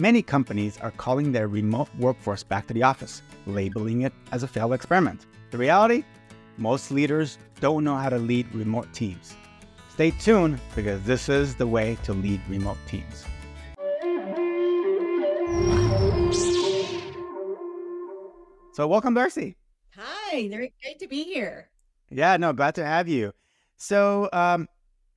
Many companies are calling their remote workforce back to the office, labeling it as a failed experiment. The reality? Most leaders don't know how to lead remote teams. Stay tuned because this is the way to lead remote teams. So welcome, Darcy. Hi, very great to be here. Yeah, no, glad to have you. So,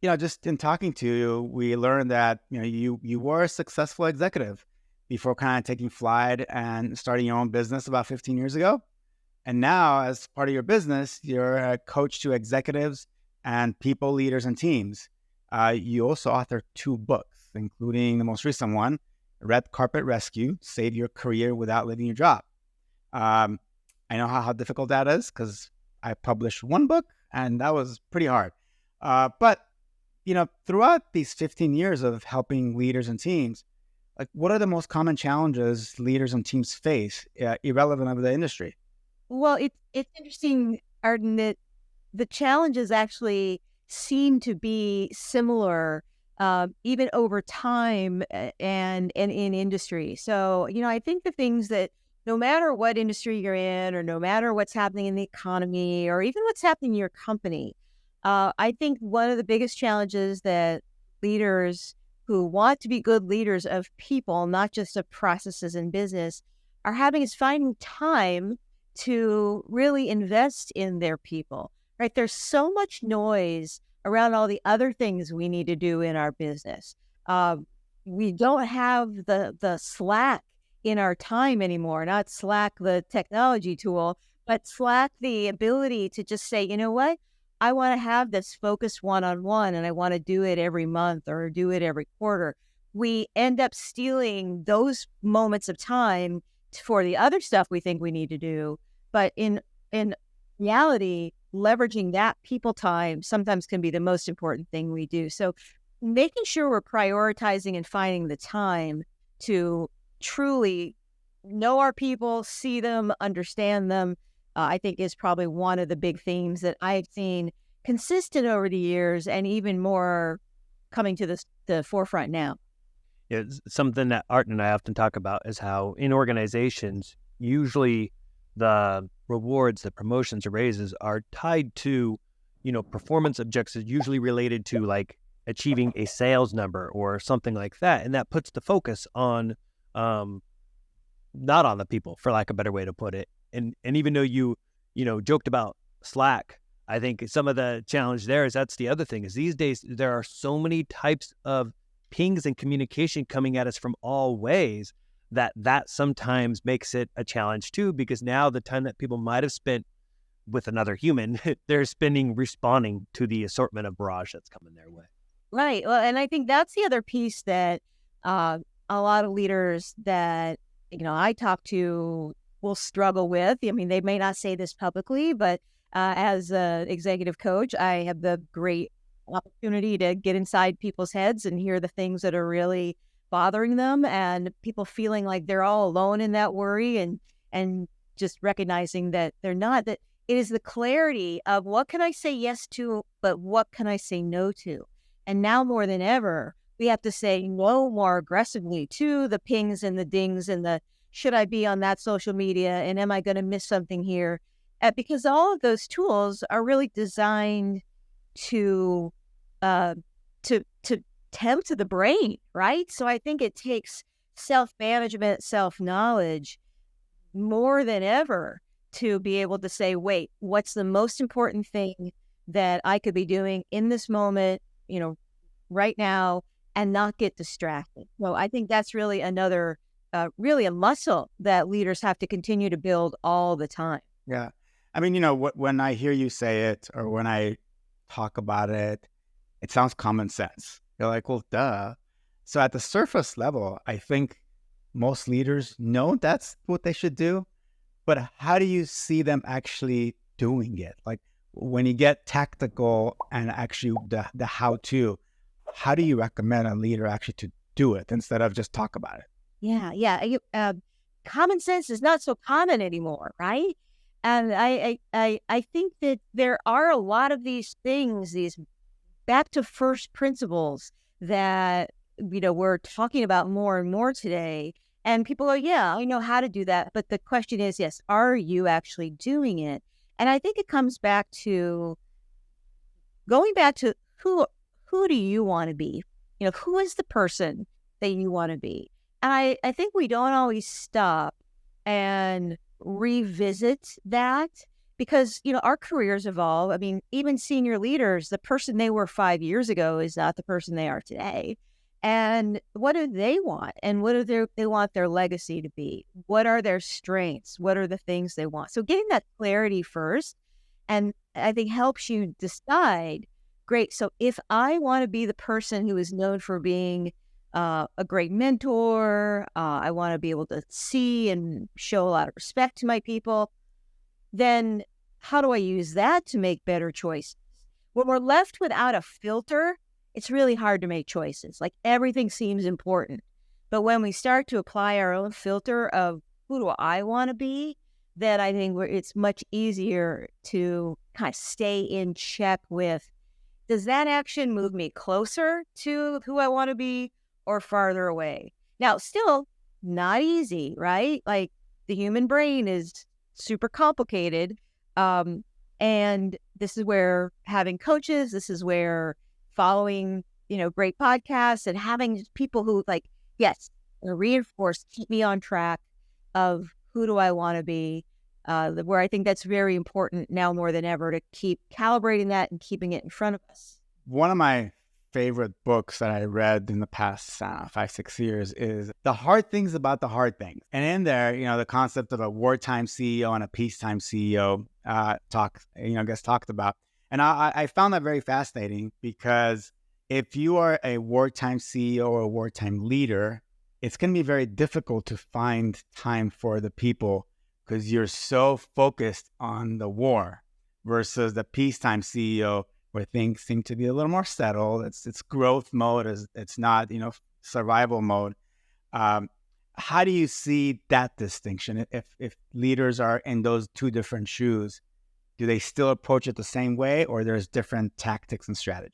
just in talking to you, we learned that, you were a successful executive before kind of taking flight and starting your own business about 15 years ago. And now, as part of your business, you're a coach to executives and people, leaders, and teams. You also author 2 books, including the most recent one, Red Carpet Rescue, Save Your Career Without Leaving Your Job. I know how difficult that is because I published 1 book and that was pretty hard. But throughout these 15 years of helping leaders and teams, what are the most common challenges leaders and teams face, irrelevant of the industry? Well, it's interesting, Arden, that the challenges actually seem to be similar, even over time and in industry. So, I think the things that no matter what industry you're in, or no matter what's happening in the economy, or even what's happening in your company, I think one of the biggest challenges that leaders who want to be good leaders of people, not just of processes and business, are having is finding time to really invest in their people, right? There's so much noise around all the other things we need to do in our business. We don't have the slack in our time anymore, not Slack, the technology tool, but Slack, the ability to just say, you know what? I want to have this focused one-on-one and I want to do it every month or do it every quarter. We end up stealing those moments of time for the other stuff we think we need to do. But in reality, leveraging that people time sometimes can be the most important thing we do. So making sure we're prioritizing and finding the time to truly know our people, see them, understand them, I think is probably one of the big themes that I've seen consistent over the years and even more coming to the forefront now. Yeah, something that Art and I often talk about is how in organizations, usually the rewards, the promotions or raises are tied to, performance objectives, usually related to like achieving a sales number or something like that. And that puts the focus on, not on the people, for lack of a better way to put it. And even though you joked about Slack, I think some of the challenge there is that's the other thing is these days there are so many types of pings and communication coming at us from all ways that sometimes makes it a challenge too, because now the time that people might have spent with another human, they're spending responding to the assortment of barrage that's coming their way. Right. Well, and I think that's the other piece that a lot of leaders that, I talk to will struggle with. I mean, they may not say this publicly, but as an executive coach, I have the great opportunity to get inside people's heads and hear the things that are really bothering them, and people feeling like they're all alone in that worry, and just recognizing that they're not, that it is the clarity of what can I say yes to, but what can I say no to? And now more than ever, we have to say no more aggressively to the pings and the dings and the should I be on that social media and am I going to miss something here? Because all of those tools are really designed to tempt the brain, right? So I think it takes self-management, self-knowledge more than ever to be able to say, wait, what's the most important thing that I could be doing in this moment, right now, and not get distracted. So I think that's really another, really a muscle that leaders have to continue to build all the time. Yeah. I mean, when I hear you say it or when I talk about it, it sounds common sense. You're like, well, duh. So at the surface level, I think most leaders know that's what they should do. But how do you see them actually doing it? Like when you get tactical and actually the how-to, how do you recommend a leader actually to do it instead of just talk about it? Yeah. Common sense is not so common anymore, right? And I think that there are a lot of these things, these back to first principles that we're talking about more and more today. And people go, yeah, I know how to do that. But the question is, yes, are you actually doing it? And I think it comes back to going back to who do you want to be? Who is the person that you want to be? And I think we don't always stop and revisit that because, our careers evolve. I mean, even senior leaders, the person they were 5 years ago is not the person they are today. And what do they want? And what do they want their legacy to be? What are their strengths? What are the things they want? So getting that clarity first, and I think helps you decide, great, so if I want to be the person who is known for being a great mentor, I want to be able to see and show a lot of respect to my people, then how do I use that to make better choices? When we're left without a filter, it's really hard to make choices. Like everything seems important. But when we start to apply our own filter of who do I want to be, then I think it's much easier to kind of stay in check with, does that action move me closer to who I want to be or farther away? Now, still not easy, right? Like the human brain is super complicated. And this is where having coaches, this is where following, great podcasts and having people who yes, reinforce, keep me on track of who do I want to be, where I think that's very important now more than ever to keep calibrating that and keeping it in front of us. One of my favorite books that I read in the past 5-6 years is The Hard Things About the Hard Things. And in there, the concept of a wartime CEO and a peacetime CEO gets talked about. And I found that very fascinating because if you are a wartime CEO or a wartime leader, it's going to be very difficult to find time for the people because you're so focused on the war versus the peacetime CEO where things seem to be a little more settled. It's growth mode. It's not, survival mode. How do you see that distinction? If leaders are in those two different shoes, do they still approach it the same way or there's different tactics and strategies?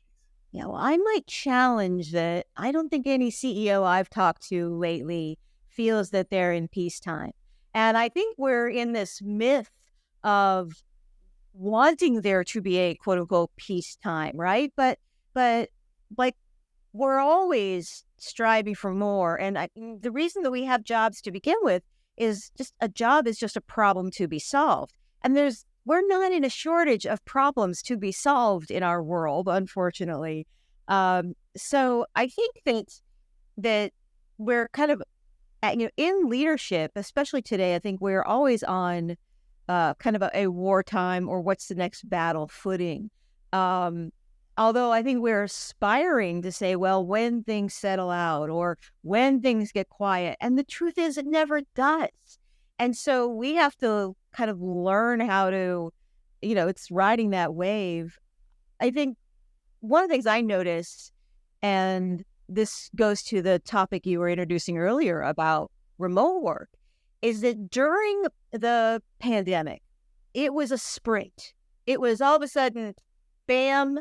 Yeah, well, I might challenge that. I don't think any CEO I've talked to lately feels that they're in peacetime. And I think we're in this myth of wanting there to be a quote unquote peacetime, right? But like we're always striving for more. And the reason that we have jobs to begin with is just a job is just a problem to be solved. And we're not in a shortage of problems to be solved in our world, unfortunately. So I think that we're kind of, in leadership, especially today, I think we're always on kind of a wartime or what's the next battle footing. Although I think we're aspiring to say, well, when things settle out or when things get quiet. And the truth is it never does. And so we have to kind of learn how to, it's riding that wave. I think one of the things I noticed, and this goes to the topic you were introducing earlier about remote work, is that during the pandemic, it was a sprint. It was all of a sudden, bam,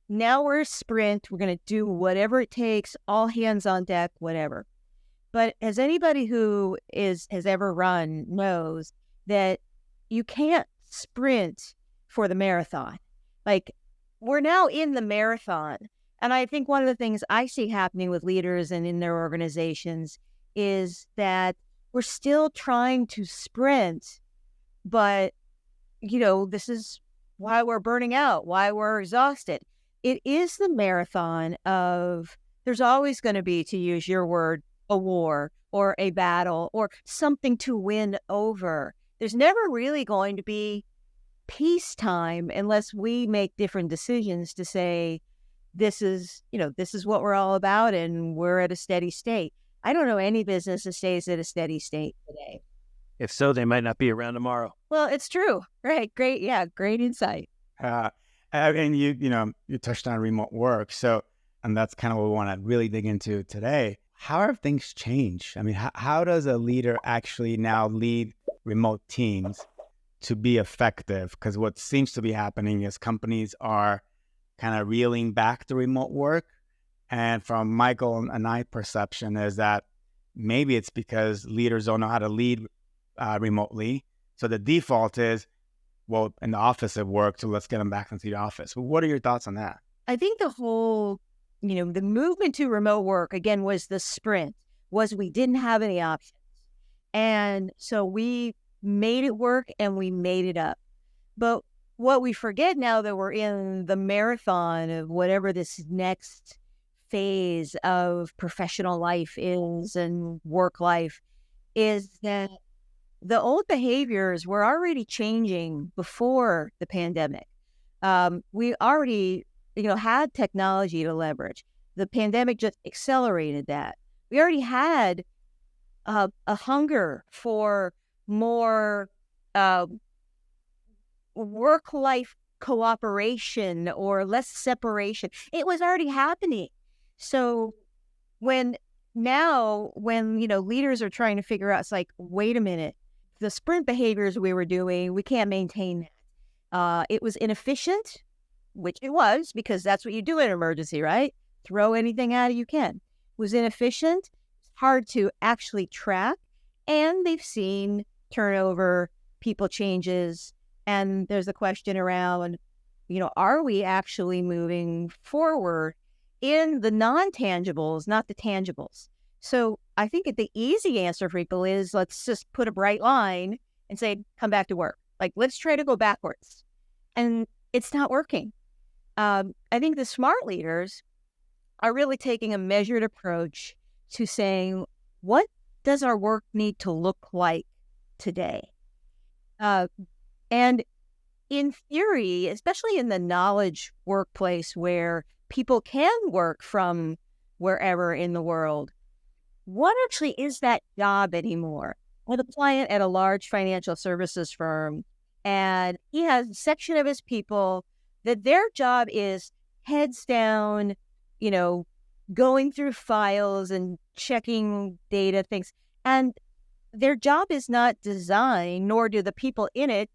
now we're a sprint. We're going to do whatever it takes, all hands on deck, whatever. But as anybody who has ever run knows that you can't sprint for the marathon. Like, we're now in the marathon. And I think one of the things I see happening with leaders and in their organizations is that we're still trying to sprint, but, this is why we're burning out, why we're exhausted. It is the marathon of, there's always going to be, to use your word, a war or a battle or something to win over. There's never really going to be peacetime unless we make different decisions to say, this is what we're all about and we're at a steady state. I don't know any business that stays at a steady state today. If so, they might not be around tomorrow. Well, it's true. Right. Great. Yeah. Great insight. And you touched on remote work. And that's kind of what we want to really dig into today. How have things changed? I mean, how does a leader actually now lead remote teams to be effective? Because what seems to be happening is companies are kind of reeling back the remote work And from Michael and I perception is that maybe it's because leaders don't know how to lead remotely. So the default is, well, in the office it worked, so let's get them back into the office. What are your thoughts on that? I think the whole, the movement to remote work, again, was the sprint, was we didn't have any options. And so we made it work and we made it up. But what we forget now that we're in the marathon of whatever this next phase of professional life is and work life is that the old behaviors were already changing before the pandemic. We already, had technology to leverage. The pandemic just accelerated that. We already had a hunger for more work-life cooperation or less separation. It was already happening. So when leaders are trying to figure out, it's like, wait a minute, the sprint behaviors we were doing, we can't maintain that. It was inefficient, which it was, because that's what you do in an emergency, right? Throw anything at it you can. It was inefficient, hard to actually track, and they've seen turnover, people changes, and there's a question around, are we actually moving forward in the non-tangibles, not the tangibles? So I think the easy answer for people is, let's just put a bright line and say, come back to work. Like, let's try to go backwards. And it's not working. I think the smart leaders are really taking a measured approach to saying, what does our work need to look like today? And in theory, especially in the knowledge workplace where people can work from wherever in the world, what actually is that job anymore? I have a client at a large financial services firm, and he has a section of his people that their job is heads down, going through files and checking data things. And their job is not designed, nor do the people in it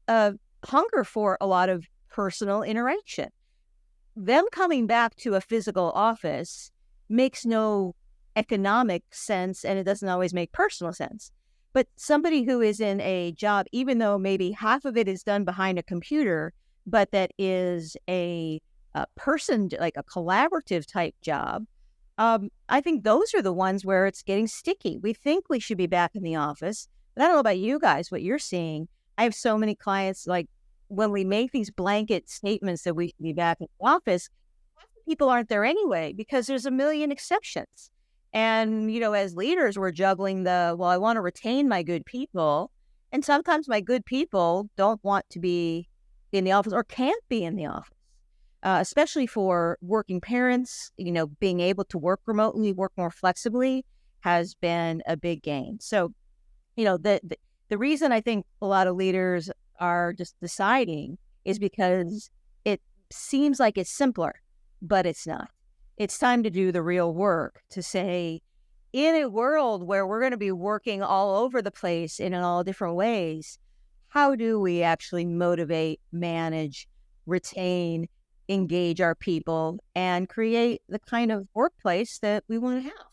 hunger for a lot of personal interaction. Them coming back to a physical office makes no economic sense, and it doesn't always make personal sense. But somebody who is in a job, even though maybe half of it is done behind a computer, but that is a person, like a collaborative type job, I think those are the ones where it's getting sticky. We think we should be back in the office, but I don't know about you guys, what you're seeing. I have so many clients, like, when we make these blanket statements that we should be back in the office, people aren't there anyway because there's a million exceptions. And, as leaders, we're juggling I want to retain my good people. And sometimes my good people don't want to be in the office or can't be in the office, especially for working parents. Being able to work remotely, work more flexibly has been a big gain. So, the reason I think a lot of leaders are just deciding is because it seems like it's simpler, but it's not. It's time to do the real work to say, in a world where we're going to be working all over the place in all different ways, how do we actually motivate, manage, retain, engage our people, and create the kind of workplace that we want to have?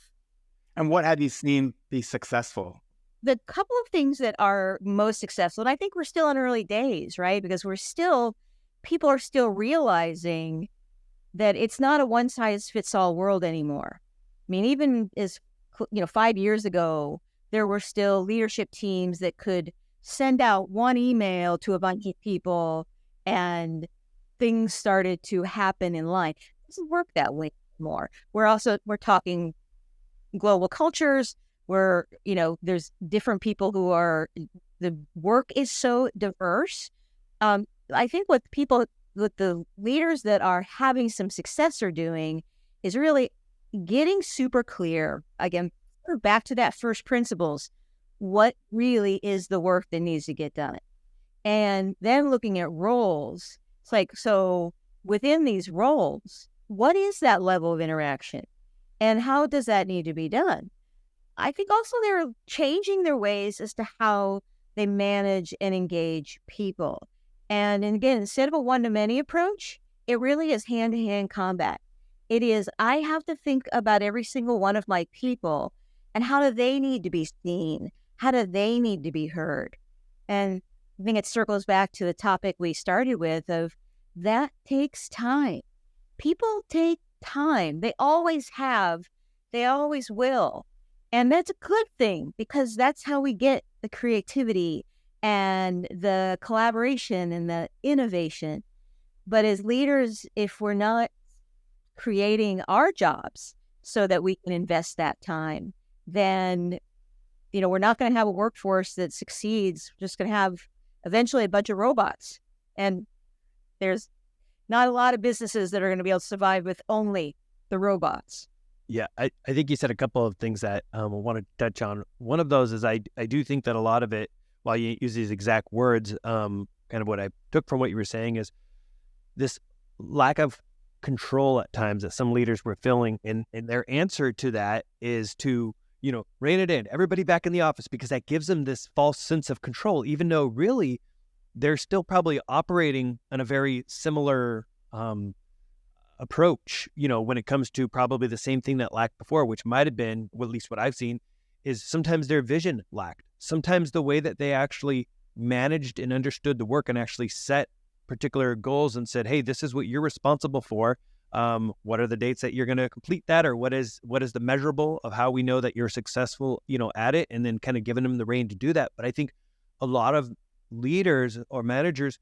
And what have you seen be successful? The couple of things that are most successful, and I think we're still in early days, right? Because people are still realizing that it's not a one-size-fits-all world anymore. I mean, even as 5 years ago, there were still leadership teams that could send out one email to a bunch of people and things started to happen in line. It doesn't work that way anymore. We're talking global cultures where, there's different people the work is so diverse. I think what the leaders that are having some success are doing is really getting super clear, again, back to that first principles, what really is the work that needs to get done. And then looking at roles, it's like, so within these roles, what is that level of interaction? And how does that need to be done? I think also they're changing their ways as to how they manage and engage people. And again, instead of a one-to-many approach, it really is hand-to-hand combat. It is, I have to think about every single one of my people and how do they need to be seen? How do they need to be heard? And I think it circles back to the topic we started with of that takes time. People take time. They always have. They always will. And that's a good thing because that's how we get the creativity and the collaboration and the innovation. But as leaders, if we're not creating our jobs so that we can invest that time, then, we're not going to have a workforce that succeeds. We're just going to have eventually a bunch of robots. And there's not a lot of businesses that are going to be able to survive with only the robots. Yeah, I think you said a couple of things that I want to touch on. One of those is I do think that a lot of it, while you use these exact words, kind of what I took from what you were saying is this lack of control at times that some leaders were feeling. And their answer to that is to, rein it in, everybody back in the office, because that gives them this false sense of control, even though really they're still probably operating on a very similar approach, when it comes to probably the same thing that lacked before, which might have been, well, at least what I've seen, is sometimes their vision lacked. Sometimes the way that they actually managed and understood the work and actually set particular goals and said, hey, this is what you're responsible for. What are the dates that you're going to complete that? Or what is the measurable of how we know that you're successful, at it, and then kind of giving them the rein to do that. But I think a lot of leaders or managers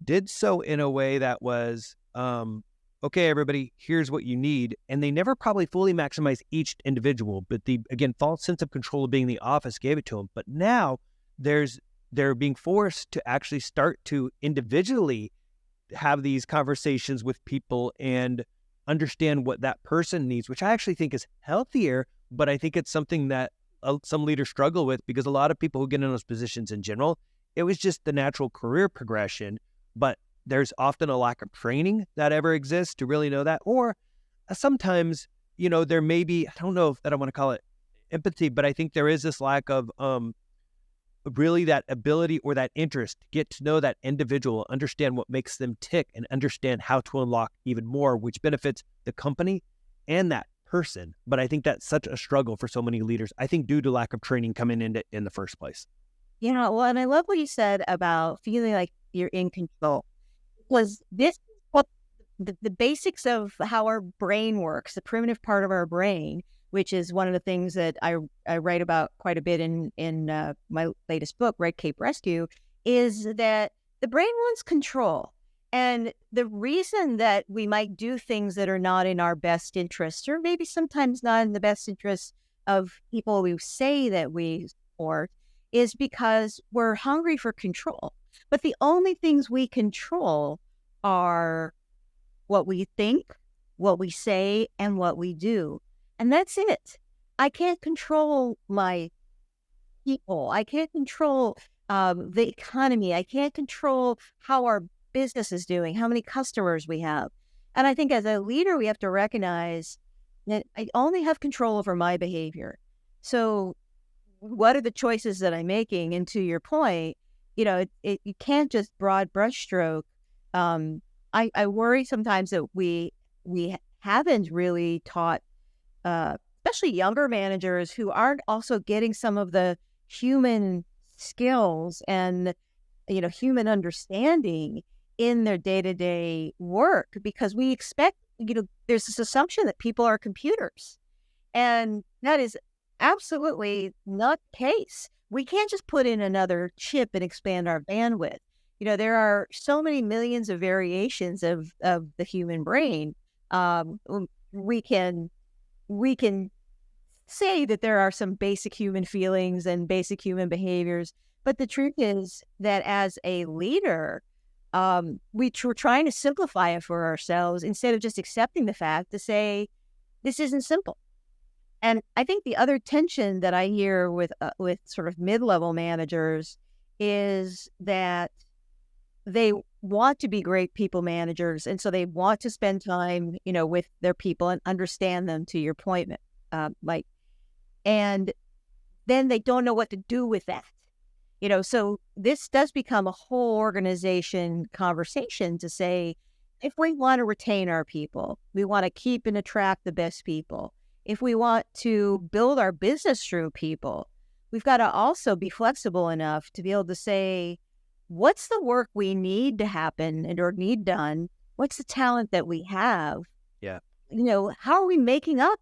did so in a way that was, okay, everybody, here's what you need. And they never probably fully maximize each individual, but the, again, false sense of control of being in the office gave it to them. But now they're being forced to actually start to individually have these conversations with people and understand what that person needs, which I actually think is healthier, but I think it's something that some leaders struggle with because a lot of people who get in those positions in general, it was just the natural career progression, but there's often a lack of training that ever exists to really know that. Or sometimes, there may be, I don't know if that I want to call it empathy, but I think there is this lack of really that ability or that interest to get to know that individual, understand what makes them tick, and understand how to unlock even more, which benefits the company and that person. But I think that's such a struggle for so many leaders, I think due to lack of training coming into in the first place. Well, and I love what you said about feeling like you're in control. Was this what the basics of how our brain works, the primitive part of our brain, which is one of the things that I write about quite a bit in my latest book, Red Cape Rescue, is that the brain wants control. And the reason that we might do things that are not in our best interest, or maybe sometimes not in the best interest of people we say that we support, is because we're hungry for control. But the only things we control are what we think, what we say, and what we do. And that's it. I can't control my people. I can't control the economy. I can't control how our business is doing, how many customers we have. And I think as a leader, we have to recognize that I only have control over my behavior. So what are the choices that I'm making? And to your point, you can't just broad brushstroke. I worry sometimes that we haven't really taught especially younger managers who aren't also getting some of the human skills and, human understanding in their day-to-day work, because we expect, there's this assumption that people are computers. And that is absolutely not the case. We can't just put in another chip and expand our bandwidth. There are so many millions of variations of the human brain. We can say that there are some basic human feelings and basic human behaviors, but the truth is that as a leader, we're trying to simplify it for ourselves instead of just accepting the fact to say, this isn't simple. And I think the other tension that I hear with sort of mid-level managers is that they want to be great people managers, and so they want to spend time, with their people and understand them. To your point, Mike, and then they don't know what to do with that. So this does become a whole organization conversation to say, if we want to retain our people, we want to keep and attract the best people. If we want to build our business through people, we've got to also be flexible enough to be able to say, what's the work we need to happen and or need done? What's the talent that we have? Yeah. How are we making up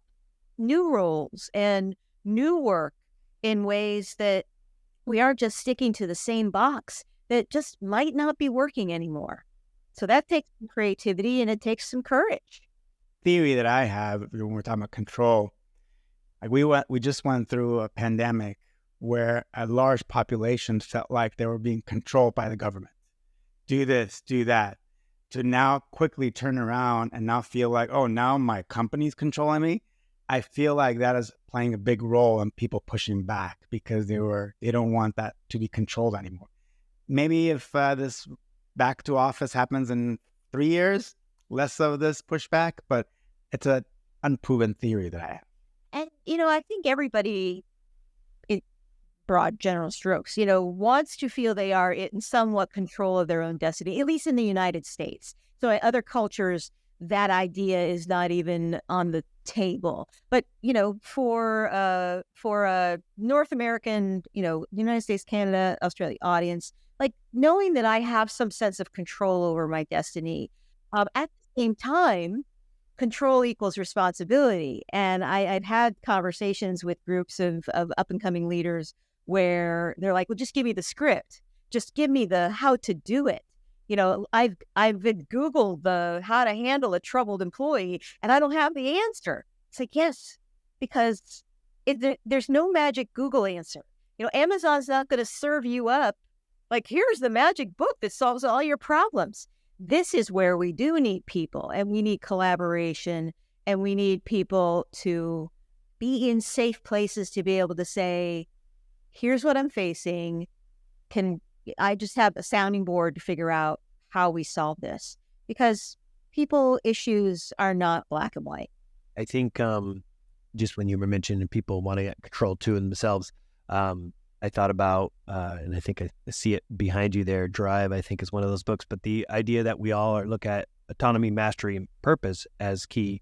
new roles and new work in ways that we aren't just sticking to the same box that just might not be working anymore? So that takes some creativity and it takes some courage. Theory that I have when we're talking about control, like we just went through a pandemic where a large population felt like they were being controlled by the government. Do this, do that. To now quickly turn around and now feel like, oh, now my company's controlling me. I feel like that is playing a big role in people pushing back because they don't want that to be controlled anymore. Maybe if this back to office happens in 3 years, less of this pushback, but it's an unproven theory that I have. And, I think everybody, in broad general strokes, wants to feel they are in somewhat control of their own destiny, at least in the United States. So in other cultures, that idea is not even on the table. But, for a North American, United States, Canada, Australia audience, like knowing that I have some sense of control over my destiny, at the same time, control equals responsibility. And I've had conversations with groups of up-and-coming leaders where they're like, well, just give me the script. Just give me the how to do it. I've Googled the how to handle a troubled employee, and I don't have the answer. It's like, yes, because there's no magic Google answer. Amazon's not going to serve you up like, here's the magic book that solves all your problems. This is where we do need people, and we need collaboration, and we need people to be in safe places to be able to say, here's what I'm facing. Can I just have a sounding board to figure out how we solve this? Because people issues are not black and white. I think just when you were mentioning people wanting to get control too in themselves, I thought about, and I think I see it behind you there, Drive, I think is one of those books, but the idea that we all look at autonomy, mastery, and purpose as key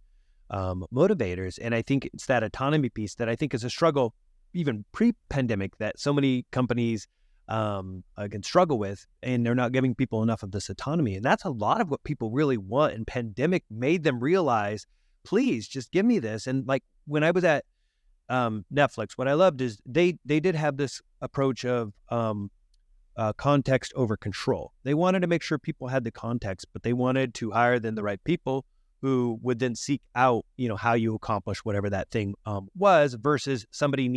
motivators. And I think it's that autonomy piece that I think is a struggle, even pre-pandemic, that so many companies can struggle with, and they're not giving people enough of this autonomy. And that's a lot of what people really want. And pandemic made them realize, please just give me this. And like when I was at Netflix, what I loved is they did have this approach of context over control. They wanted to make sure people had the context, but they wanted to hire then the right people who would then seek out, how you accomplish whatever that thing was, versus somebody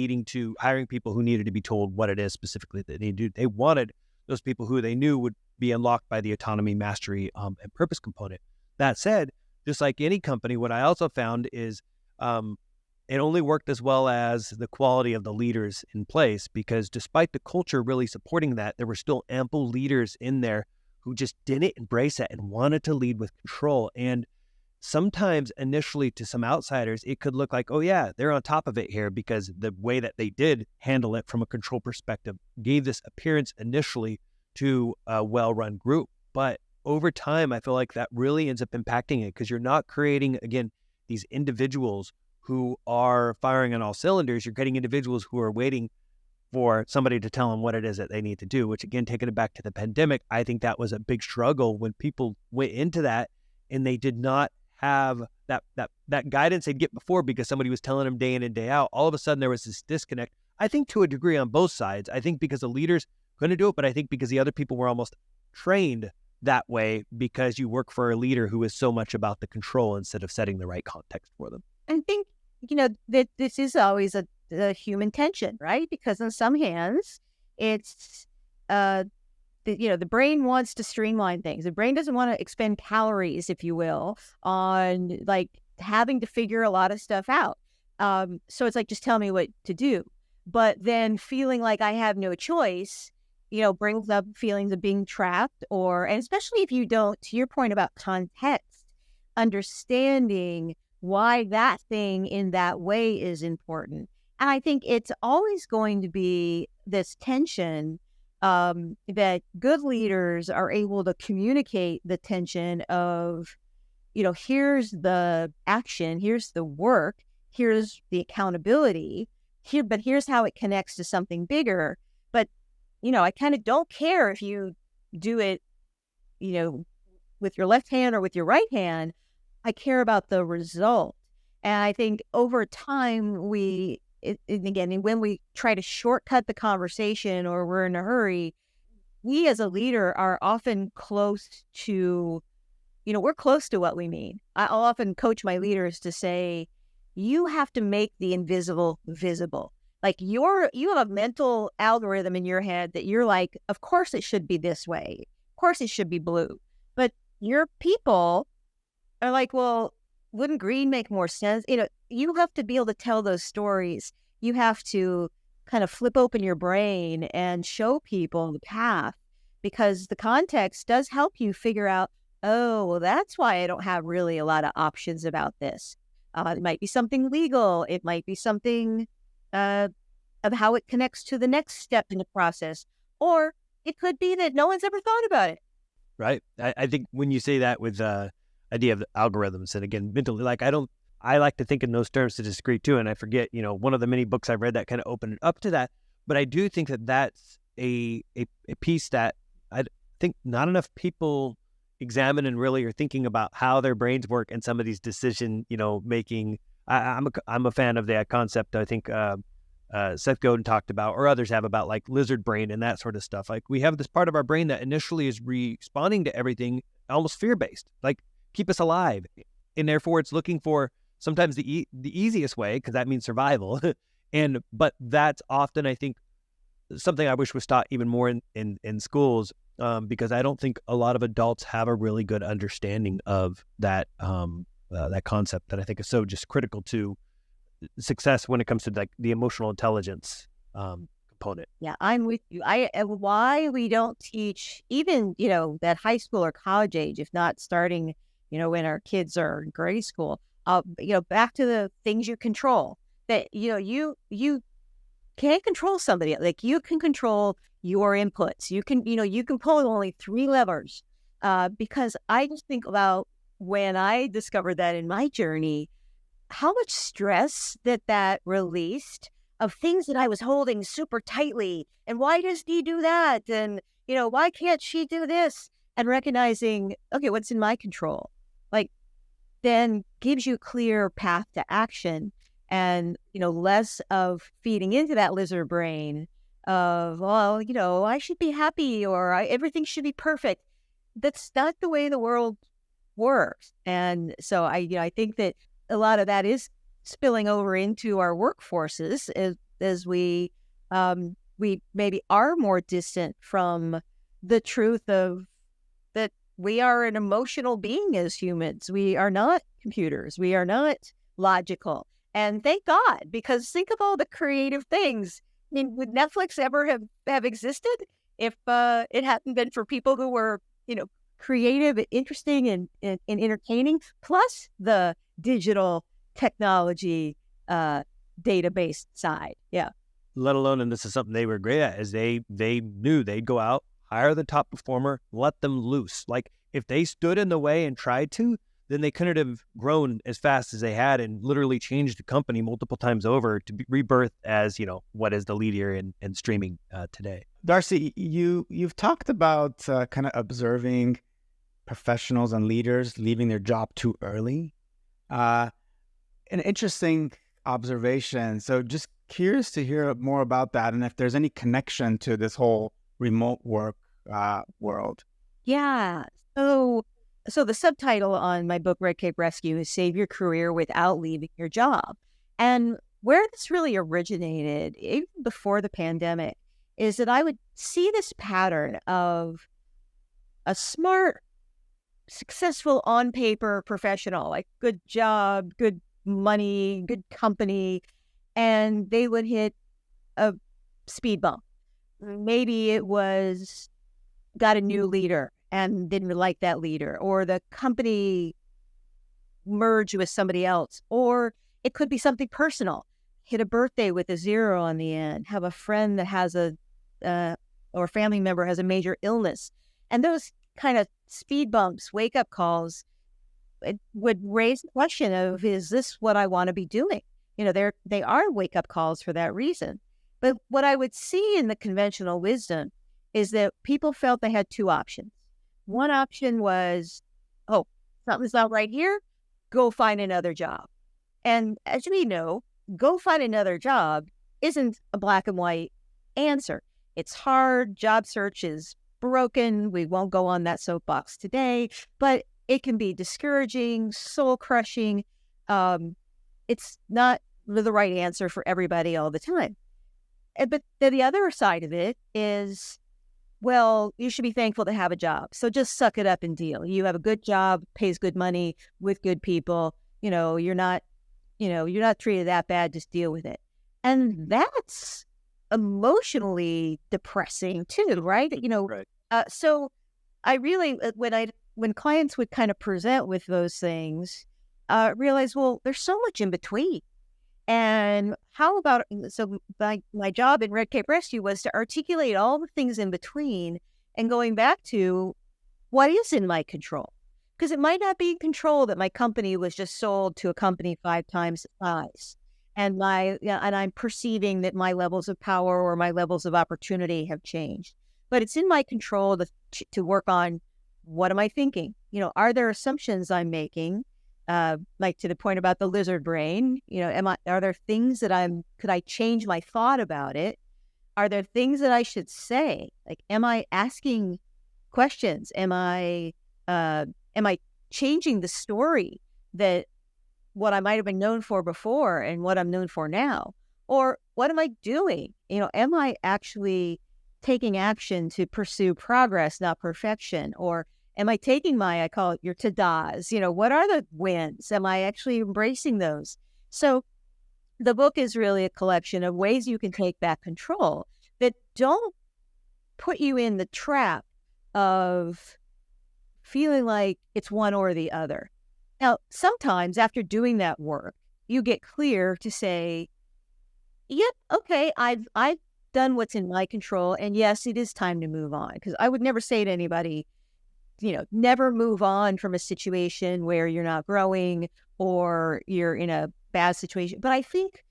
hiring people who needed to be told what it is specifically that they do. They wanted those people who they knew would be unlocked by the autonomy, mastery, and purpose component. That said, just like any company, what I also found is it only worked as well as the quality of the leaders in place, because despite the culture really supporting that, there were still ample leaders in there who just didn't embrace it and wanted to lead with control. And sometimes initially to some outsiders, it could look like, oh yeah, they're on top of it here, because the way that they did handle it from a control perspective gave this appearance initially to a well-run group. But over time, I feel like that really ends up impacting it, because you're not creating, again, these individuals who are firing on all cylinders. You're getting individuals who are waiting for somebody to tell them what it is that they need to do, which again, taking it back to the pandemic, I think that was a big struggle when people went into that and they did not have that guidance they'd get before, because somebody was telling them day in and day out. All of a sudden there was this disconnect, I think to a degree on both sides. I think because the leaders couldn't do it, but I think because the other people were almost trained that way, because you work for a leader who is so much about the control instead of setting the right context for them. I think, that this is always a human tension, right? Because in some hands, it's, the brain wants to streamline things. The brain doesn't want to expend calories, if you will, on like having to figure a lot of stuff out. So it's like, just tell me what to do. But then feeling like I have no choice, brings up feelings of being trapped, and especially if you don't, to your point about context, understanding why that thing in that way is important. And I think it's always going to be this tension that good leaders are able to communicate the tension of, here's the action, here's the work, here's the accountability, but here's how it connects to something bigger. But, I kind of don't care if you do it, with your left hand or with your right hand. I care about the result. And I think over time, again, when we try to shortcut the conversation or we're in a hurry, we as a leader are often close to, we're close to what we mean. I'll often coach my leaders to say, you have to make the invisible visible. Like you have a mental algorithm in your head that you're like, of course it should be this way. Of course it should be blue. But your people are like, well, wouldn't green make more sense? You have to be able to tell those stories. You have to kind of flip open your brain and show people the path, because the context does help you figure out, oh, well, that's why I don't have really a lot of options about this. It might be something legal. It might be something of how it connects to the next step in the process. Or it could be that no one's ever thought about it. Right. I think when you say that with idea of the algorithms, and again, mentally, I like to think in those terms to disagree too. And I forget, one of the many books I've read that kind of opened it up to that. But I do think that that's a piece that I think not enough people examine and really are thinking about how their brains work and some of these decision, making. I'm a fan of that concept. I think Seth Godin talked about, or others have, about like lizard brain and that sort of stuff. Like we have this part of our brain that initially is responding to everything almost fear-based, like keep us alive. And therefore it's looking for sometimes the easiest way, because that means survival. But that's often, I think, something I wish was taught even more in schools, because I don't think a lot of adults have a really good understanding of that concept that I think is so just critical to success when it comes to like the emotional intelligence component. Yeah, I'm with you. Why we don't teach even, that high school or college age, if not starting, when our kids are in grade school, back to the things you control, that, you can't control somebody. Like you can control your inputs. You can pull only 3 levers. Because I just think about when I discovered that in my journey, how much stress that released of things that I was holding super tightly. And why does he do that? And, why can't she do this? And recognizing, okay, what's in my control? Like, then gives you a clear path to action, and, less of feeding into that lizard brain of, well, I should be happy, or everything should be perfect. That's not the way the world works. And so I think that a lot of that is spilling over into our workforces as we maybe are more distant from the truth of that we are an emotional being as humans. We are not computers. We are not logical. And thank God, because think of all the creative things. I mean, would Netflix ever have existed if it hadn't been for people who were, creative, interesting, and entertaining, plus the digital technology database side. Yeah. Let alone, and this is something they were great at, is they knew they'd go out, hire the top performer, let them loose. Like if they stood in the way and tried to, then they couldn't have grown as fast as they had and literally changed the company multiple times over to be rebirthed as, what is the leader in streaming today. Darcy, you've talked about kind of observing professionals and leaders leaving their job too early. An interesting observation. So just curious to hear more about that, and if there's any connection to this whole remote work world. Yeah. So the subtitle on my book, Red Cape Rescue, is Save Your Career Without Leaving Your Job. And where this really originated, even before the pandemic, is that I would see this pattern of a smart, successful on-paper professional, like good job, good money, good company, and they would hit a speed bump. Maybe it was got a new leader and didn't like that leader, or the company merged with somebody else, or it could be something personal. Hit a birthday with a 0 on the end, have a friend that has a or family member has a major illness. And those kind of speed bumps, wake up calls, it would raise the question of, is this what I want to be doing? They are wake up calls for that reason. But what I would see in the conventional wisdom is that people felt they had two options. One option was, oh, something's not right here, go find another job. And as we know, go find another job isn't a black and white answer. It's hard. Job search is broken. We won't go on that soapbox today, but it can be discouraging, soul crushing. It's not the right answer for everybody all the time. But then the other side of it is, well, you should be thankful to have a job. So just suck it up and deal. You have a good job, pays good money with good people. You're not treated that bad. Just deal with it. And that's emotionally depressing too, right? Right. So I really, when clients would kind of present with those things, realize, well, there's so much in between. And how about, so my job in Red Cape Rescue was to articulate all the things in between and going back to what is in my control. Because it might not be in control that my company was just sold to a company 5 times the size. And I'm perceiving that my levels of power or my levels of opportunity have changed. But it's in my control to work on, what am I thinking? Are there assumptions I'm making? Like to the point about the lizard brain, are there things that could I change my thought about it? Are there things that I should say? Like, am I asking questions? Am I changing the story that what I might have been known for before and what I'm known for now? Or what am I doing? Am I actually taking action to pursue progress, not perfection? Or am I taking I call it your ta-das? What are the wins? Am I actually embracing those? So the book is really a collection of ways you can take back control that don't put you in the trap of feeling like it's one or the other. Now, sometimes after doing that work, you get clear to say, yep, okay, I've done what's in my control. And yes, it is time to move on. Because I would never say to anybody, never move on from a situation where you're not growing or you're in a bad situation. But I think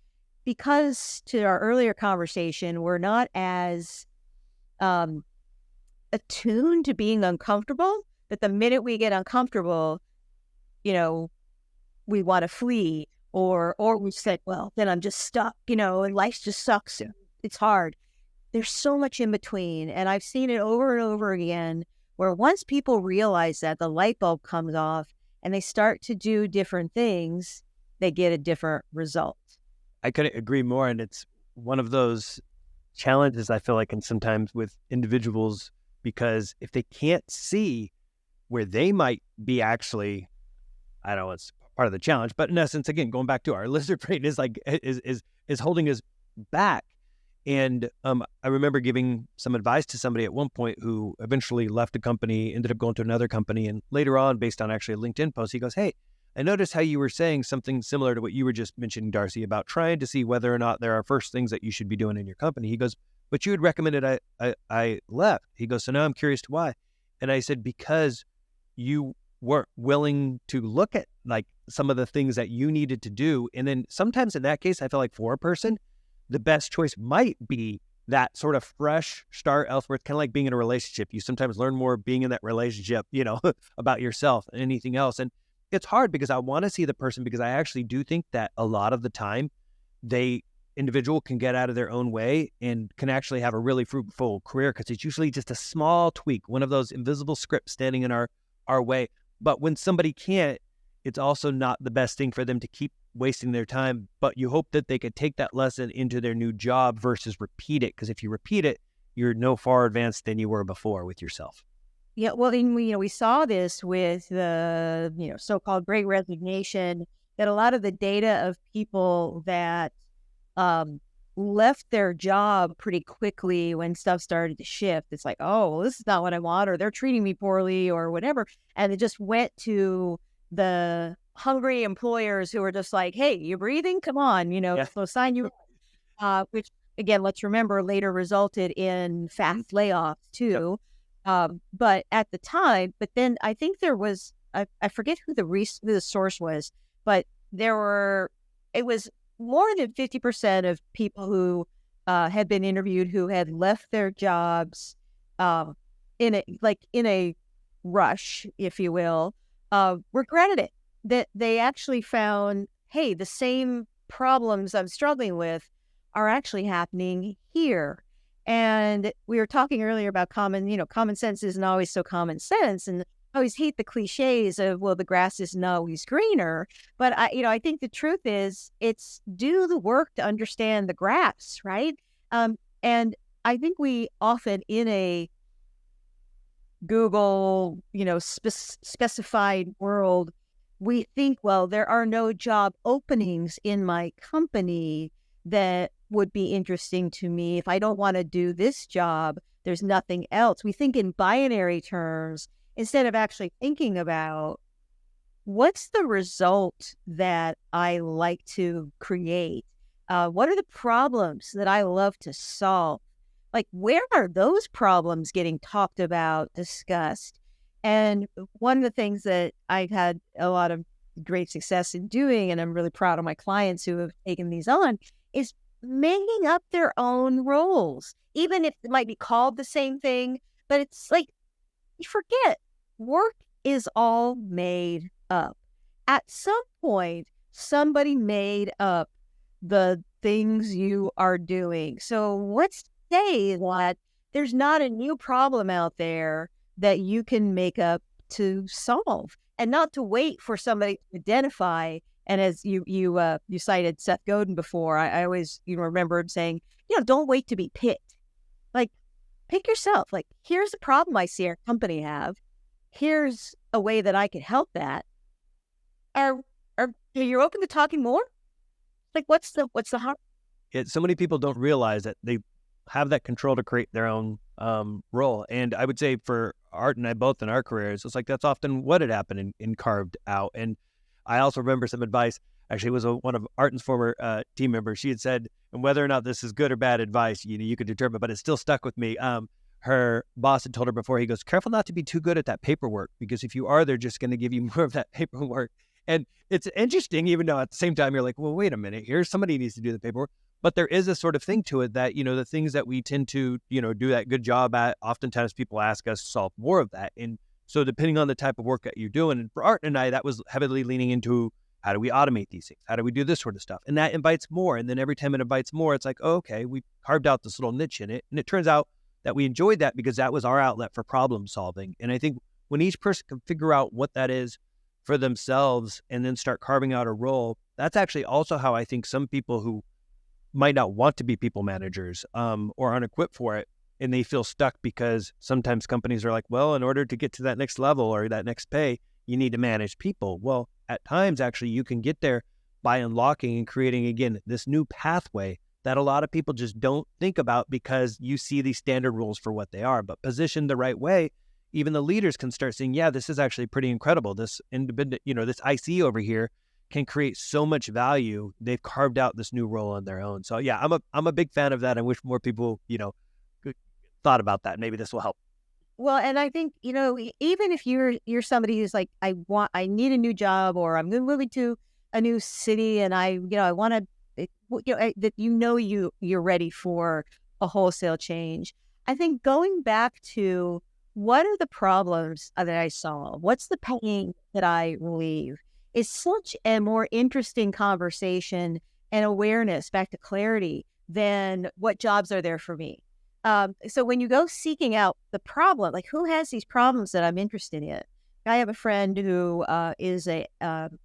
because to our earlier conversation, we're not as attuned to being uncomfortable, that the minute we get uncomfortable, we want to flee or we said, well, then I'm just stuck, and life just sucks. It's hard. There's so much in between. And I've seen it over and over again, where once people realize that, the light bulb comes off and they start to do different things, they get a different result. I couldn't agree more. And it's one of those challenges I feel like, and sometimes with individuals, because if they can't see where they might be actually, I don't know, it's part of the challenge, but in essence, again, going back to our lizard brain is like, is holding us back. And I remember giving some advice to somebody at one point who eventually left a company, ended up going to another company. And later on, based on actually a LinkedIn post, he goes, hey, I noticed how you were saying something similar to what you were just mentioning, Darcy, about trying to see whether or not there are first things that you should be doing in your company. He goes, but you had recommended I left. He goes, so now I'm curious to why. And I said, because you weren't willing to look at like some of the things that you needed to do. And then sometimes in that case, I feel like for a person, the best choice might be that sort of fresh start elsewhere. It's kind of like being in a relationship. You sometimes learn more being in that relationship, about yourself than anything else. And it's hard because I want to see the person, because I actually do think that a lot of the time individual can get out of their own way and can actually have a really fruitful career, because it's usually just a small tweak, one of those invisible scripts standing in our way. But when somebody can't, it's also not the best thing for them to keep wasting their time. But you hope that they could take that lesson into their new job versus repeat it. Because if you repeat it, you're no far advanced than you were before with yourself. Yeah, well, and we saw this with the so-called Great Resignation, that a lot of the data of people that left their job pretty quickly when stuff started to shift, it's like, oh, well, this is not what I want, or they're treating me poorly, or whatever, and it just went to the hungry employers who were just like, hey, you're breathing, come on, Yeah. so sign you, which again, let's remember, later resulted in fast layoffs too. But at the time, but then I think there was, I forget who the source was, but it was more than 50% of people who had been interviewed who had left their jobs in a rush, if you will, regretted it. That they actually found, hey, the same problems I'm struggling with are actually happening here. And we were talking earlier about common sense isn't always so common sense. And I always hate the cliches of, well, the grass isn't always greener. But I think the truth is it's do the work to understand the grass, right? And I think we often in a Google, specified world, we think, well, there are no job openings in my company that would be interesting to me. If I don't want to do this job, there's nothing else. We think in binary terms instead of actually thinking about what's the result that I like to create? What are the problems that I love to solve? Like, where are those problems getting talked about, discussed? And one of the things that I've had a lot of great success in doing, and I'm really proud of my clients who have taken these on, is making up their own roles, even if it might be called the same thing. But it's like, you forget, work is all made up. At some point, somebody made up the things you are doing. So let's say that there's not a new problem out there that you can make up to solve, and not to wait for somebody to identify. And as you cited Seth Godin before, I always remember him saying, don't wait to be picked. Like, pick yourself. Like, here's a problem I see our company have. Here's a way that I could help that. Are you open to talking more? Like, what's the harm? So many people don't realize that they have that control to create their own role. And I would say for Art and I both in our careers, it's like that's often what had happened in carved out. And I also remember some advice, actually it was one of Arden's former team members. She had said, and whether or not this is good or bad advice, you could determine, but it still stuck with me. Her boss had told her before, he goes, careful not to be too good at that paperwork, because if you are, they're just going to give you more of that paperwork. And it's interesting, even though at the same time, you're like, well, wait a minute, here's somebody who needs to do the paperwork. But there is a sort of thing to it that, the things that we tend to, do that good job at, oftentimes people ask us to solve more of that. And so depending on the type of work that you're doing, and for Art and I, that was heavily leaning into how do we automate these things? How do we do this sort of stuff? And that invites more. And then every time it invites more, it's like, oh, okay, we carved out this little niche in it. And it turns out that we enjoyed that because that was our outlet for problem solving. And I think when each person can figure out what that is for themselves and then start carving out a role, that's actually also how I think some people who might not want to be people managers or aren't equipped for it, and they feel stuck because sometimes companies are like, well, in order to get to that next level or that next pay, you need to manage people. Well, at times, actually, you can get there by unlocking and creating, again, this new pathway that a lot of people just don't think about because you see these standard rules for what they are. But positioned the right way, even the leaders can start saying, yeah, this is actually pretty incredible. This independent, this IC over here can create so much value. They've carved out this new role on their own. So yeah, I'm a big fan of that. I wish more people, thought about that. Maybe this will help. Well, and I think, even if you're somebody who's like, I need a new job, or I'm moving to a new city, and I want to, that you're ready for a wholesale change. I think going back to what are the problems that I solve? What's the pain that I relieve? Is such a more interesting conversation and awareness, back to clarity, than what jobs are there for me. So when you go seeking out the problem, like who has these problems that I'm interested in? I have a friend who is a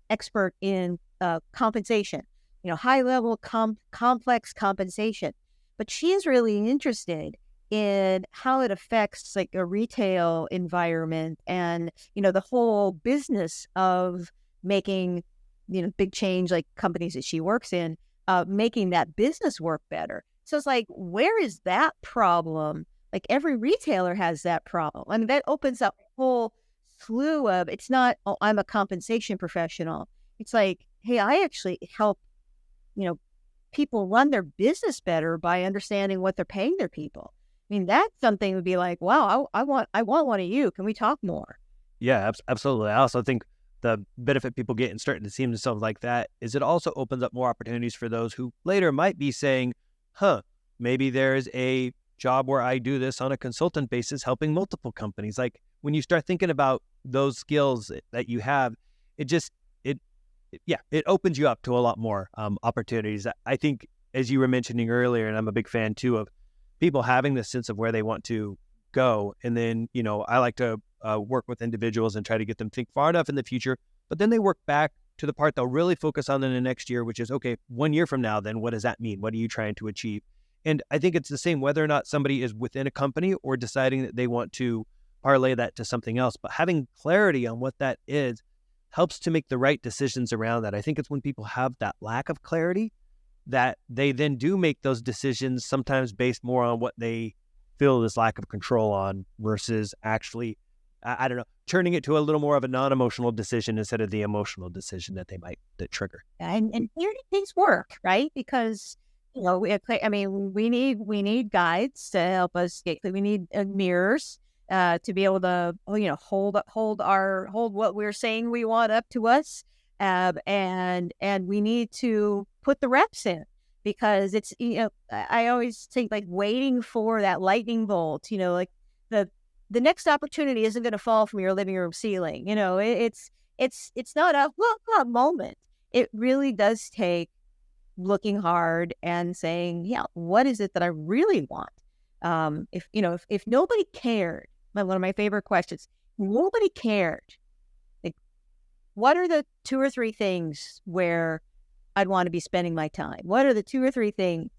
expert in compensation, high level complex compensation, but she is really interested in how it affects like a retail environment and, the whole business of making, big change, like companies that she works in, making that business work better. So it's like, where is that problem? Like every retailer has that problem. I mean, that opens up a whole slew of, it's not, oh, I'm a compensation professional. It's like, hey, I actually help, people run their business better by understanding what they're paying their people. I mean, that's something would be like, wow, I want one of you. Can we talk more? Yeah, absolutely. I also think the benefit people get in starting to see themselves like that is it also opens up more opportunities for those who later might be saying, maybe there's a job where I do this on a consultant basis, helping multiple companies. Like when you start thinking about those skills that you have, it opens you up to a lot more opportunities. I think, as you were mentioning earlier, and I'm a big fan too of people having this sense of where they want to go. And then, I like to work with individuals and try to get them think far enough in the future, but then they work back to the part they'll really focus on in the next year, which is, okay, 1 year from now, then what does that mean? What are you trying to achieve? And I think it's the same whether or not somebody is within a company or deciding that they want to parlay that to something else. But having clarity on what that is helps to make the right decisions around that. I think it's when people have that lack of clarity that they then do make those decisions, sometimes based more on what they feel this lack of control on versus actually, I don't know, turning it to a little more of a non-emotional decision instead of the emotional decision that they might trigger. And clarity things work, right? Because we need guides to help us get. We need mirrors to be able to hold what we're saying we want up to us, and we need to put the reps in, because it's I always think like waiting for that lightning bolt. Like the next opportunity isn't going to fall from your living room ceiling. It's not a moment. It really does take looking hard and saying, what is it that I really want? If nobody cared, one of my favorite questions, nobody cared, like, what are the 2 or 3 things where I'd want to be spending my time? What are the 2 or 3 things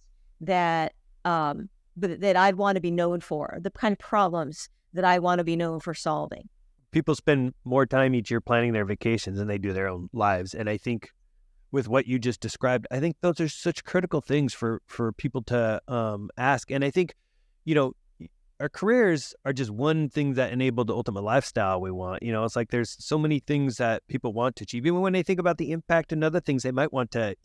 that that I'd want to be known for? The kind of problems that I want to be known for solving. People spend more time each year planning their vacations than they do their own lives. And I think with what you just described, I think those are such critical things for people to ask. And I think, our careers are just one thing that enable the ultimate lifestyle we want. It's like there's so many things that people want to achieve, even when they think about the impact and other things they might want to,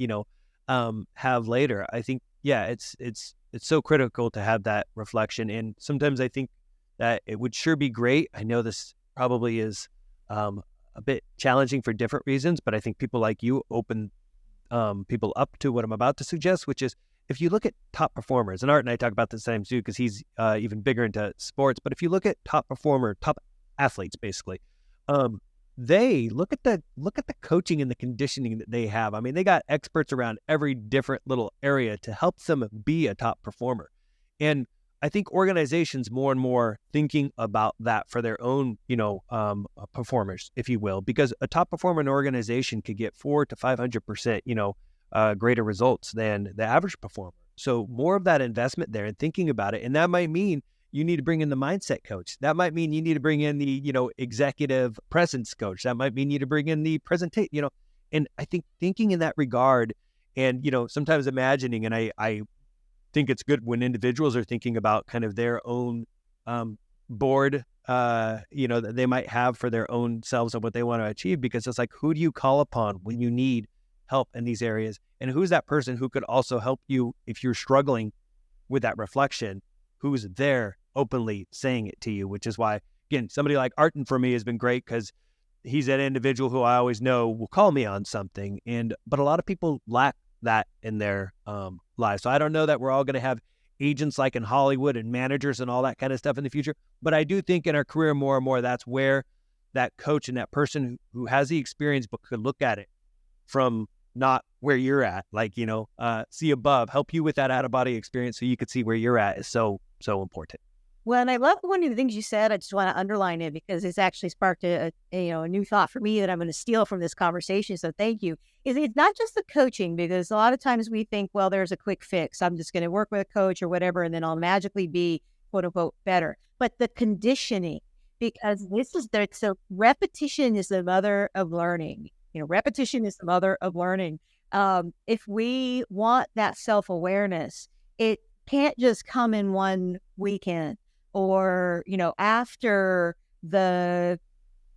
have later. I think, it's so critical to have that reflection. And sometimes I think that it would sure be great. I know this probably is a bit challenging for different reasons, but I think people like you open people up to what I'm about to suggest, which is if you look at top performers, and Art and I talk about this time too, because he's even bigger into sports, but if you look at top athletes, basically, they look at the coaching and the conditioning that they have. I mean, they got experts around every different little area to help them be a top performer. And I think organizations more and more thinking about that for their own, performers, if you will, because a top performer in an organization could get 400 to 500%, greater results than the average performer. So more of that investment there and thinking about it. And that might mean you need to bring in the mindset coach. That might mean you need to bring in the, executive presence coach. That might mean you need to bring in the presentation, and I think thinking in that regard and, sometimes imagining, and I think it's good when individuals are thinking about kind of their own board, that they might have for their own selves of what they want to achieve, because it's like, who do you call upon when you need help in these areas? And who's that person who could also help you if you're struggling with that reflection, who's there openly saying it to you, which is why, again, somebody like Arton for me has been great because he's that individual who I always know will call me on something. But a lot of people lack that in their lives. So I don't know that we're all going to have agents like in Hollywood and managers and all that kind of stuff in the future. But I do think in our career more and more, that's where that coach and that person who has the experience but could look at it from not where you're at, like, see above, help you with that out-of-body experience so you could see where you're at is so important. Well, and I love one of the things you said. I just want to underline it because it's actually sparked a new thought for me that I'm going to steal from this conversation. So thank you. It's not just the coaching, because a lot of times we think, well, there's a quick fix. I'm just going to work with a coach or whatever, and then I'll magically be quote unquote better. But the conditioning, because so repetition is the mother of learning. Repetition is the mother of learning. If we want that self-awareness, it can't just come in one weekend or, after the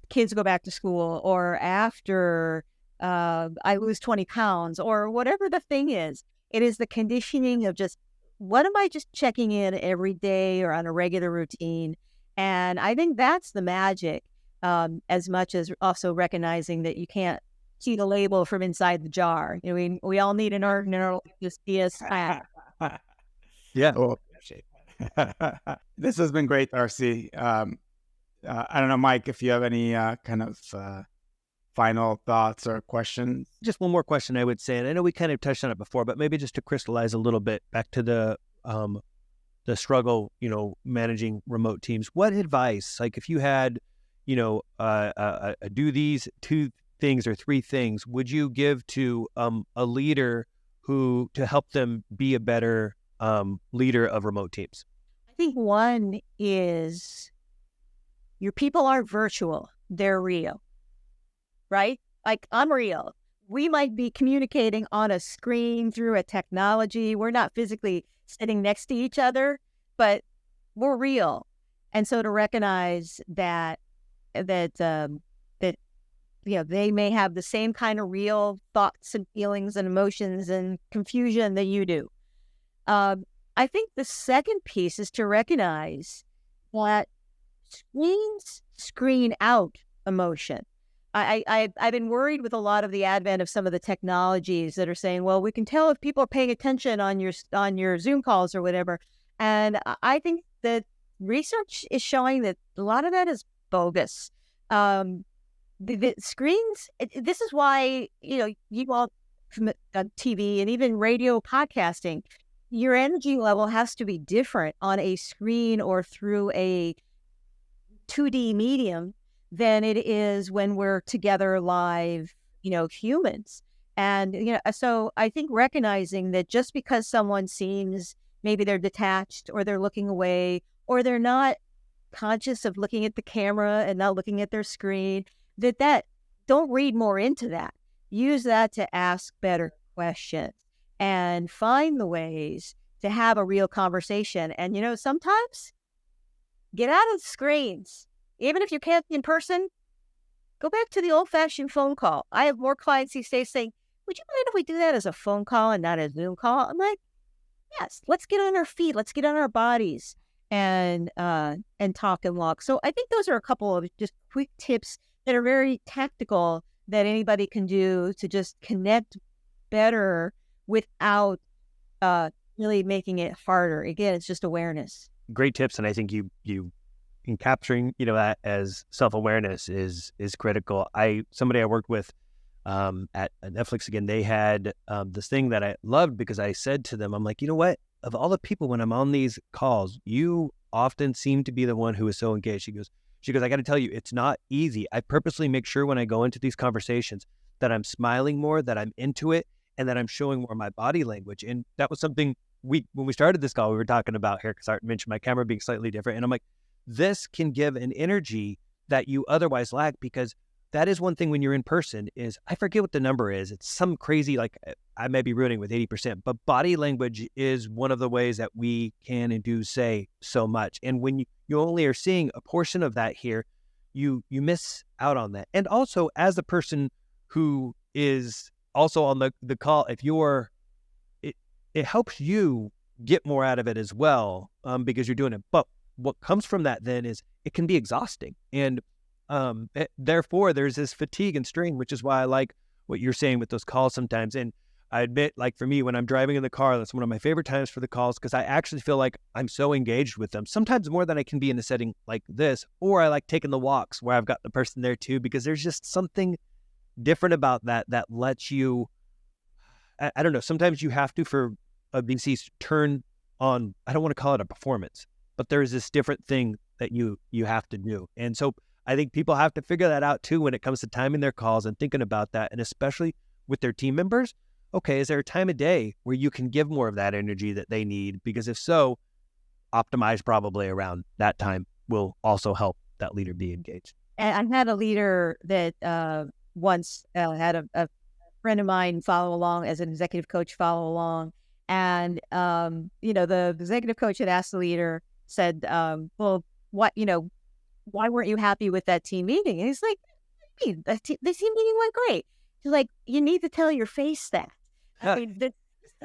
kids go back to school or after I lose 20 pounds or whatever the thing is. It is the conditioning of just, what am I just checking in every day or on a regular routine? And I think that's the magic, as much as also recognizing that you can't see the label from inside the jar. We all need an art in our life to see us. Yeah. Oh, this has been great, Darcy. I don't know, Mike, if you have any kind of final thoughts or questions. Just one more question I would say, and I know we kind of touched on it before, but maybe just to crystallize a little bit back to the struggle, managing remote teams. What advice, like if you had, do these 2 things or 3 things, would you give to a leader to help them be a better leader of remote teams? I think one is, your people aren't virtual, they're real, right? Like, I'm real. We might be communicating on a screen through a technology. We're not physically sitting next to each other, but we're real. And so to recognize that they may have the same kind of real thoughts and feelings and emotions and confusion that you do. I think the second piece is to recognize that screens screen out emotion. I've been worried with a lot of the advent of some of the technologies that are saying, well, we can tell if people are paying attention on your Zoom calls or whatever. And I think that research is showing that a lot of that is bogus. The screens, this is why, you all on TV and even radio podcasting, your energy level has to be different on a screen or through a 2D medium than it is when we're together live, humans. And, so I think recognizing that just because someone seems, maybe they're detached or they're looking away or they're not conscious of looking at the camera and not looking at their screen, that don't read more into that. Use that to ask better questions and find the ways to have a real conversation. And, sometimes get out of the screens. Even if you can't be in person, go back to the old-fashioned phone call. I have more clients these days saying, would you mind if we do that as a phone call and not a Zoom call? I'm like, yes, let's get on our feet. Let's get on our bodies and talk and walk. So I think those are a couple of just quick tips that are very tactical that anybody can do to just connect better without really making it harder. Again, it's just awareness. Great tips. And I think you in capturing, that as self-awareness is critical. Somebody I worked with at Netflix, again, they had this thing that I loved because I said to them, I'm like, you know what? Of all the people, when I'm on these calls, you often seem to be the one who is so engaged. She goes, I got to tell you, it's not easy. I purposely make sure when I go into these conversations that I'm smiling more, that I'm into it, and that I'm showing more of my body language. And that was something when we started this call, we were talking about here, because I mentioned my camera being slightly different. And I'm like, this can give an energy that you otherwise lack, because that is one thing when you're in person is, I forget what the number is. It's some crazy, like I may be rooting with 80%, but body language is one of the ways that we can and do say so much. And when you only are seeing a portion of that here, you miss out on that. And also, as a person who is also on the call, if it helps you get more out of it as well, because you're doing it. But what comes from that then is it can be exhausting. And therefore, there's this fatigue and strain, which is why I like what you're saying with those calls sometimes. And I admit, like for me, when I'm driving in the car, that's one of my favorite times for the calls, because I actually feel like I'm so engaged with them, sometimes more than I can be in a setting like this. Or I like taking the walks where I've got the person there too, because there's just something different about that lets you, I don't know, sometimes you have to, for a VC, turn on, I don't want to call it a performance, but there's this different thing that you have to do. And so I think people have to figure that out too when it comes to timing their calls and thinking about that. And especially with their team members, okay, is there a time of day where you can give more of that energy that they need? Because if so, optimize probably around that time will also help that leader be engaged. And I had a leader that once had a friend of mine follow along as an executive coach, follow along. And, the executive coach had asked the leader, said, well, why weren't you happy with that team meeting? And he's like, the team meeting went great. He's like, you need to tell your face that. I mean,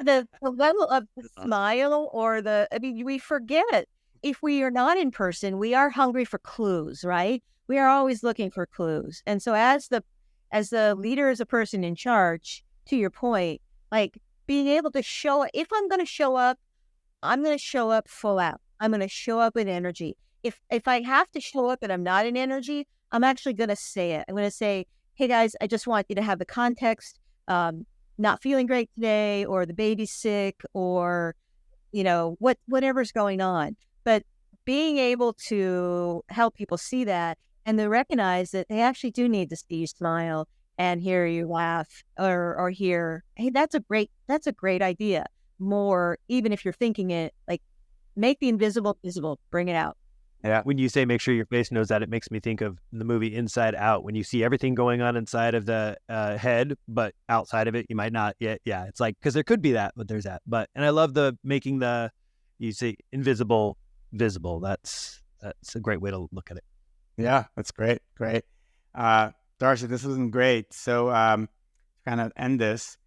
the level of the smile or I mean, we forget if we are not in person, we are hungry for clues, right? We are always looking for clues. And so as the leader, as a person in charge, to your point, like being able to show, if I'm going to show up, I'm going to show up full out. I'm going to show up with energy. If I have to show up and I'm not in energy, I'm actually going to say it. I'm going to say, hey guys, I just want you to have the context. Not feeling great today, or the baby's sick, or whatever's going on. But being able to help people see that and to recognize that they actually do need to see you smile and hear you laugh, or hear, hey, that's a great idea. More, even if you're thinking it, like make the invisible visible, bring it out. Yeah. When you say make sure your face knows that, it makes me think of the movie Inside Out, when you see everything going on inside of the head, but outside of it, you might not yet. Yeah. It's like, because there could be that, but there's that. And I love making you say invisible visible. That's a great way to look at it. Yeah, that's great. Great. Darcy, this was great. So to kind of end this,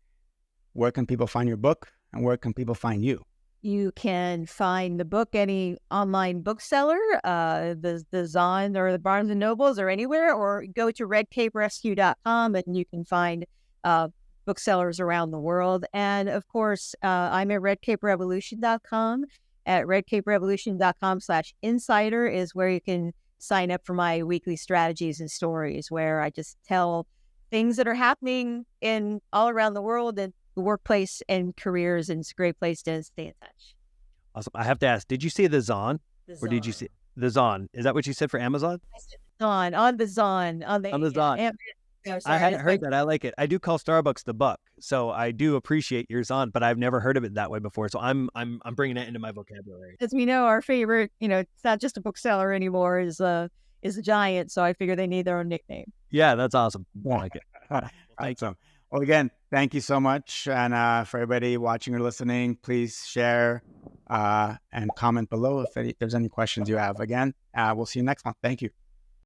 where can people find your book and where can people find you? You can find the book any online bookseller, the Zon or the Barnes and Nobles or anywhere, or go to redcaperescue.com and you can find booksellers around the world. And of course, I'm at redcaperevolution.com. At redcaperevolution.com/insider is where you can sign up for my weekly strategies and stories, where I just tell things that are happening in all around the world and the workplace and careers, and it's a great place to stay in touch. Awesome. I have to ask, did you say the Zon? Or did you say the Zon? Is that what you said for Amazon? I said Zon, on the Zon. On the Zon. I hadn't heard that. I like it. I do call Starbucks the Buck, so I do appreciate your Zon, but I've never heard of it that way before. So I'm bringing that into my vocabulary. As we know, our favorite, it's not just a bookseller anymore, is a giant. So I figure they need their own nickname. Yeah, that's awesome. I like it. Awesome. Well, again, thank you so much. And for everybody watching or listening, please share and comment below if there's any questions you have. Again, we'll see you next month. Thank you.